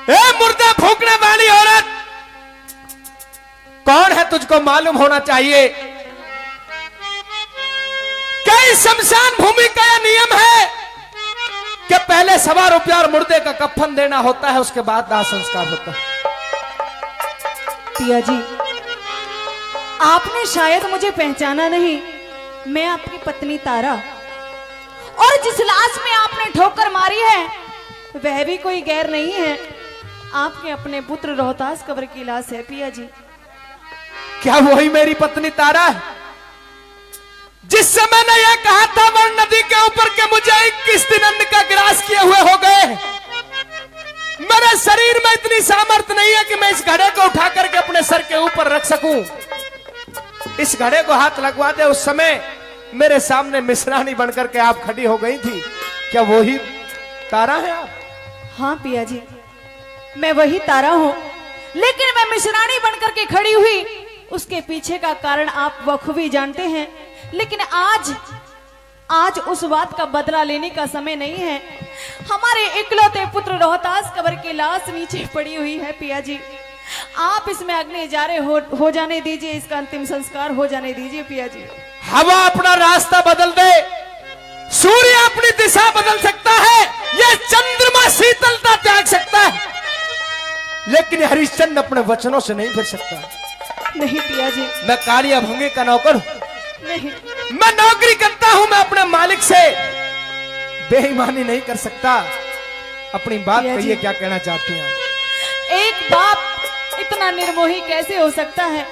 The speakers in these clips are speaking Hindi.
ए मुर्दा फूकने वाली औरत, कौन है तुझको मालूम होना चाहिए कई शमशान भूमि का यह नियम है कि पहले 1.25 रुपया और मुर्दे का कफन देना होता है, उसके बाद दाह संस्कार होता है। पिया जी, आपने शायद मुझे पहचाना नहीं। मैं आपकी पत्नी तारा, और जिस लाश में आपने ठोकर मारी है वह भी कोई गैर नहीं है, आपके अपने पुत्र रोहतास कब्र की लाश है। पिया जी, क्या वही मेरी पत्नी तारा है जिस समय ने यह कहा था वर्ण नदी के ऊपर के मुझे 21 दिन अन्न का ग्रास किए हुए हो गए? मेरे शरीर में इतनी सामर्थ्य नहीं है कि मैं इस घड़े को उठा करके अपने सर के ऊपर रख सकूं। इस घड़े को हाथ लगवा दे, उस समय मेरे सामने मिश्रानी बनकर के आप खड़ी हो गई थी। क्या वही तारा है आप? हाँ पिया जी, मैं वही तारा हूं, लेकिन मैं मिश्रानी बनकर के खड़ी हुई उसके पीछे का कारण आप बखूबी जानते हैं। लेकिन आज उस बात का बदला लेने का समय नहीं है। हमारे इकलौते पुत्र रोहतास कब्र की लाश नीचे पड़ी हुई है। पिया जी, आप इसमें अग्नि जारे हो जाने दीजिए, इसका अंतिम संस्कार हो जाने दीजिए। पिया जी, हवा अपना रास्ता बदल दे, सूर्य अपनी दिशा बदल सकता है, यह चंद्रमा शीतलता त्याग सकता है, लेकिन हरिश्चंद्र अपने वचनों से नहीं फिर सकता। नहीं पिया जी, मैं कालिया भंगे का नौकर हूं, नहीं। मैं नौकरी करता हूं, मैं अपने मालिक से बेईमानी नहीं कर सकता। अपनी बात कहिए, क्या कहना चाहती हैं? एक बाप इतना निर्मोही कैसे हो सकता है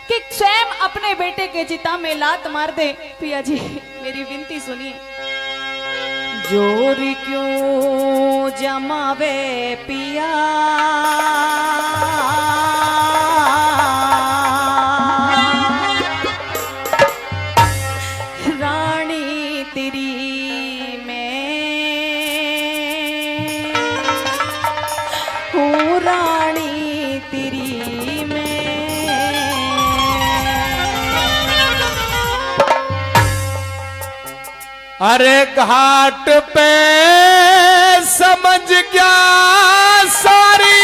कि स्वयं अपने बेटे के चिता में लात मार दे? पिया जी, मेरी विनती सुनिए। जोर क्यों जमावे पिया, रानी तेरी मैं हूँ, रानी तेरी मैं। अरे घाट पे समझ क्या सारी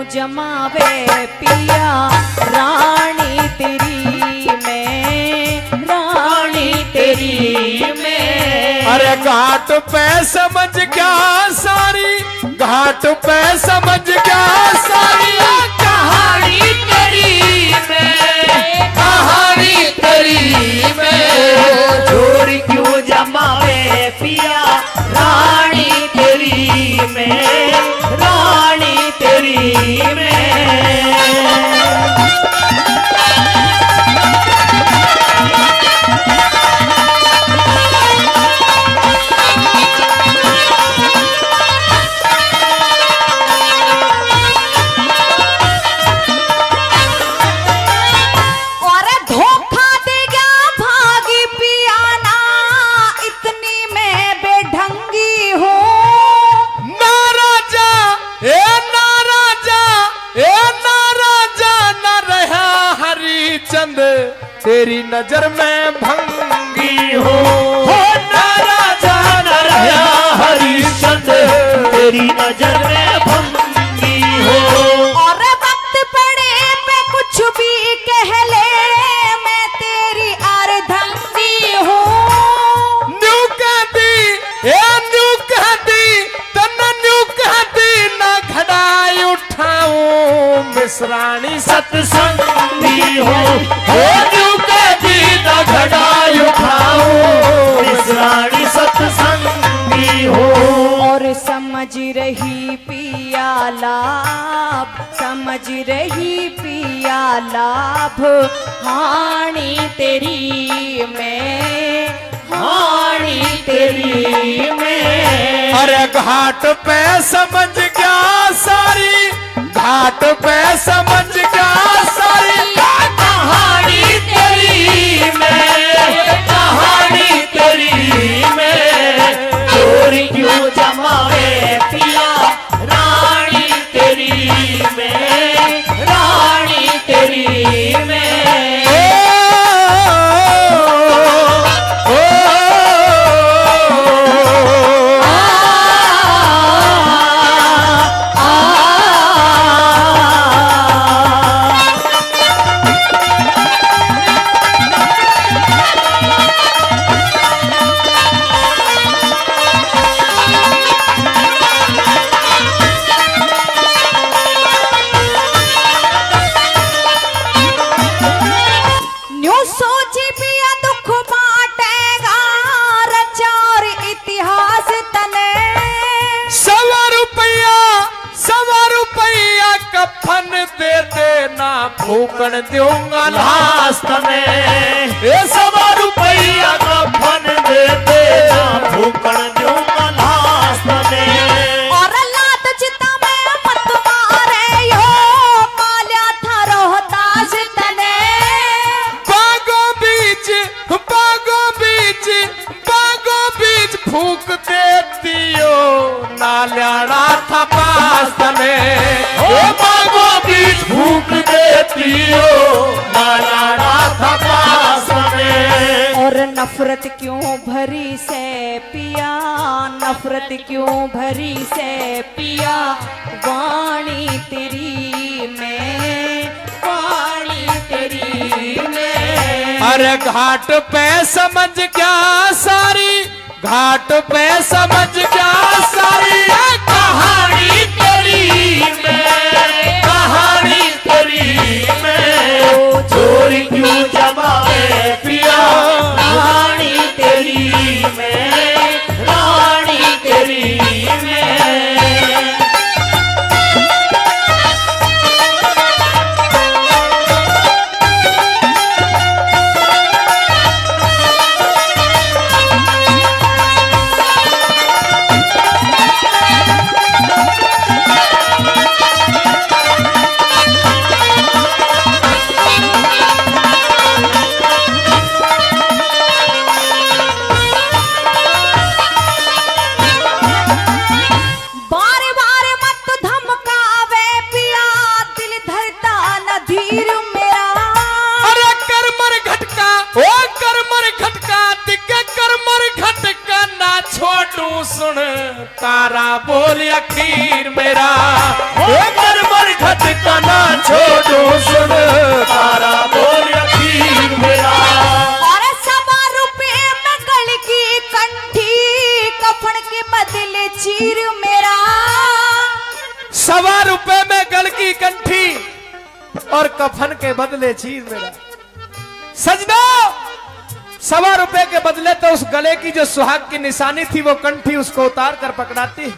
जमावे पिया, रानी तेरी मैं, रानी तेरी मैं। अरे घाट पे समझ क्या सारी, घाट पे समझ क्या सारी कहानी तेरी मैं, कहानी तेरी मैं। जोर क्यों जमावे पिया, रानी तेरी मैं, रानी तेरी मैं। तेरी नजर में भंगी हो, राजा न रहा हरिश्चंद्र, तेरी नजर में भंगी हो। और वक्त पड़े पे कुछ भी कह ले, मैं तेरी अर्धंगी हूँ। न्यू कहती तन्ना न्यू कहती ना घड़ाई उठाऊं, मिश्रानी सत्संगी हो, न्यू कहती ना घड़ाई उठाऊं, मिश्रानी सत्संगी हो। और समझ रही पिया लाभ, समझ रही पिया लाभ, हानि तेरी मैं, वाणी तेरी में। अरे घाट पे समझ गया सारी, घाट पे समझ गया सारी कहानी तेरी में, कहानी तेरी में। चोरी क्यों जमावे पिया रानी तेरी में, रानी तेरी में। न्यू सोची पिया दुख बाटेगा रचार इतिहास तने। 100 रुपया कफन दे देना फूकन दूंगा लाश में। ये 100 रुपया कफन दे देना फूकन दूंगा लाश में। और लात चिता में मत मारे यो माल्या था रोहतास तने। बागों बीच फूक देती हो नाल्याड़ा था पास में। ओ बागों बीच फूक देती हो नालाड़ा था पास में। और नफरत क्यों भरी से पिया, नफरत क्यों भरी से पिया वाणी तेरी में, वाणी तेरी में। अरे घाट पे समझ क्या सारी, घाट पे समझ क्या सारी कहानी तेरी में, कहानी तेरी में। चोरी क्यों जमावे पिया रानी तेरी में, रानी तेरी में। बारे बारे मत धमकावे पिया दिल धरता न धीर मेरा। अरे करमर घटका ओ करमर घटका दिखे करमर घटका ना छोटू सुन तारा बोल अखीर मेरा। ओ करमर घटका ना छोड़ो सुन तारा बोल अखीर मेरा। और 100 रुपए में गल की कंठी कफन के बदले चीर मेरा। 100 रुपए में गल की कंठी और कफन के बदले चीर मेरा। सजना 100 रुपए के बदले तो उस गले की जो सुहाग की निशानी थी वो कंठी उसको उतार कर पकड़ाती,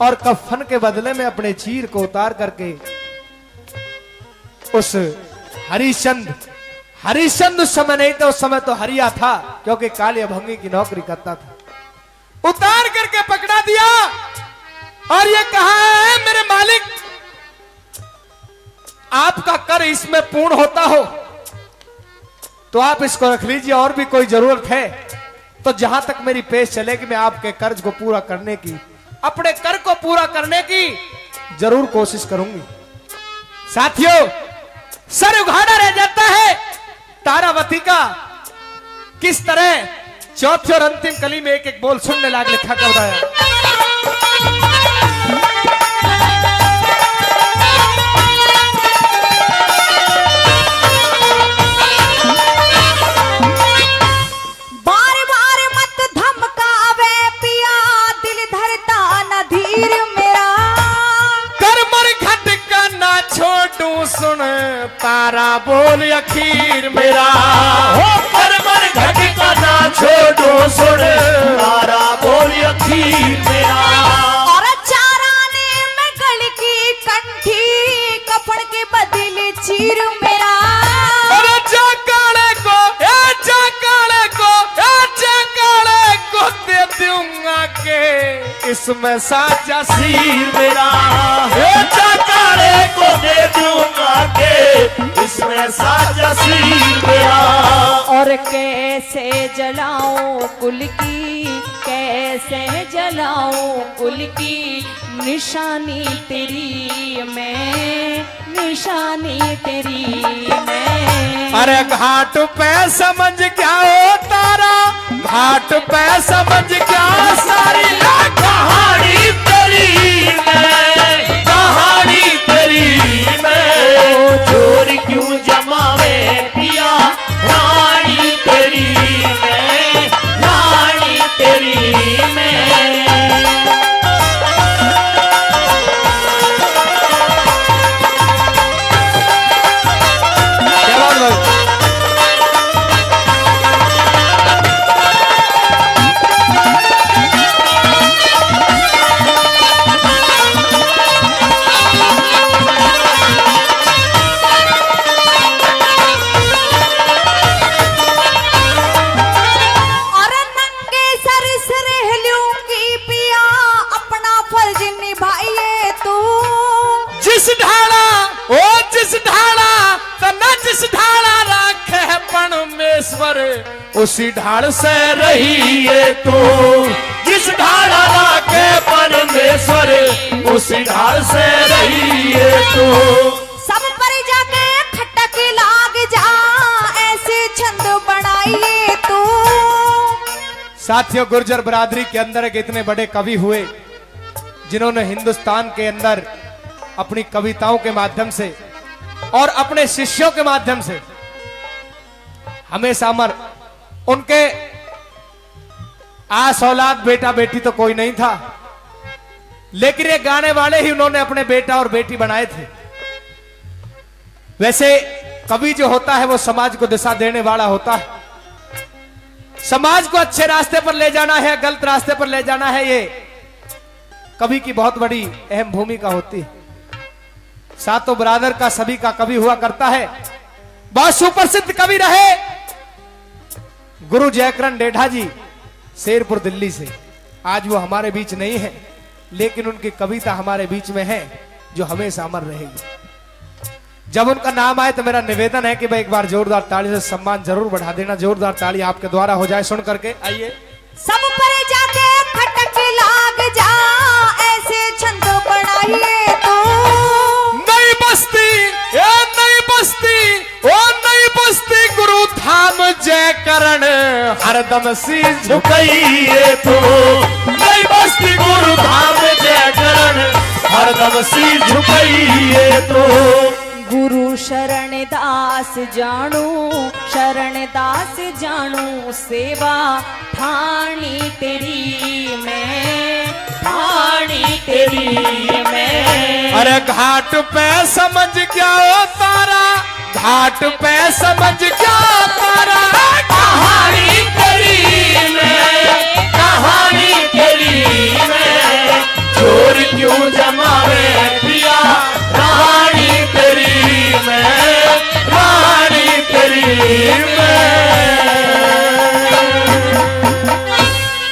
और कफन के बदले में अपने चीर को उतार करके उस हरिश्चंद उस समय नहीं था, उस समय तो हरिया था क्योंकि काली भंगी की नौकरी करता था, उतार करके पकड़ा दिया और ये कहा है मेरे मालिक आपका कर इसमें पूर्ण होता हो तो आप इसको रख लीजिए, और भी कोई जरूरत है तो जहां तक मेरी पेश चलेगी मैं आपके कर्ज को पूरा करने की, अपने कर को पूरा करने की जरूर कोशिश करूंगी। साथियों सर उघाड़ा रह जाता है तारावती का, किस तरह चौथी और अंतिम कली में एक एक बोल सुनने लाग लिखा कर रहा है। बार बार मत धमकावे पिया दिल धरता न धीर मेरा। करमर घटका ना छोटू सुन तारा बोल अखीर मेरा। हो करमर घटका ना छोड़ो सुन तारा बोल अखीर मेरा। और चाराने में गल की कंठी कफन के बदले चीर मेरा। और जा काले को ए जा काले को ए इसमें साचा सिर मेरा चाकारे को दे दूंगा के इसमें साजा सिर मेरा। और कैसे जलाऊं कुल की, कैसे जलाऊं कुल की निशानी तेरी मैं, निशानी तेरी मैं। अरे घाट पे समझ क्या हो तारा, घाट पे समझ क्या सारी कहानी तेरी मैं, कहानी तेरी मैं। चोर क्यों जमावे पिया रानी तेरी मैं, रानी तेरी मैं। उसी ढाल से रहिए तो, जिस ढाल के परमेश्वर उसी ढाल से रहिए तो। सब पर जाके खटक लाग जा ऐसे छंद बनाइए तो। साथियों, गुर्जर बरादरी के अंदर एक इतने बड़े कवि हुए जिन्होंने हिंदुस्तान के अंदर अपनी कविताओं के माध्यम से और अपने शिष्यों के माध्यम से हमेशा अमर, उनके आस औलाद बेटा बेटी तो कोई नहीं था, लेकिन ये गाने वाले ही उन्होंने अपने बेटा और बेटी बनाए थे। वैसे कवि जो होता है वो समाज को दिशा देने वाला होता है, समाज को अच्छे रास्ते पर ले जाना है, गलत रास्ते पर ले जाना है, ये कवि की बहुत बड़ी अहम भूमिका होती है। सातों बरादर का सभी का कवि हुआ करता है। बहुत सुप्रसिद्ध कवि रहे गुरु जयकरण डेढ़ा जी, शेरपुर दिल्ली से। आज वो हमारे बीच नहीं है, लेकिन उनकी कविता हमारे बीच में है जो हमेशा अमर रहेगी। जब उनका नाम आए तो मेरा निवेदन है कि भाई एक बार जोरदार ताली से सम्मान जरूर बढ़ा देना। जोरदार ताली आपके द्वारा हो जाए सुन करके। आइए। सब पर जाके खटक लाग जा ऐसे छंद बनाइए तो। नई बस्ती, ए नई बस्ती, ओ नई बस्ती गुरु धाम जयकरण हरदम शीश झुकाइए तो। नई बस्ती गुरु धाम जयकरण हरदम शीश झुकाइए तो। गुरु शरण दास जानू, शरण दास जानू सेवा ठाणी तेरी मैं, ठाणी तेरी मैं। अरे घाट पे समझ क्या हो तारा, घाट पे समझ क्या तारा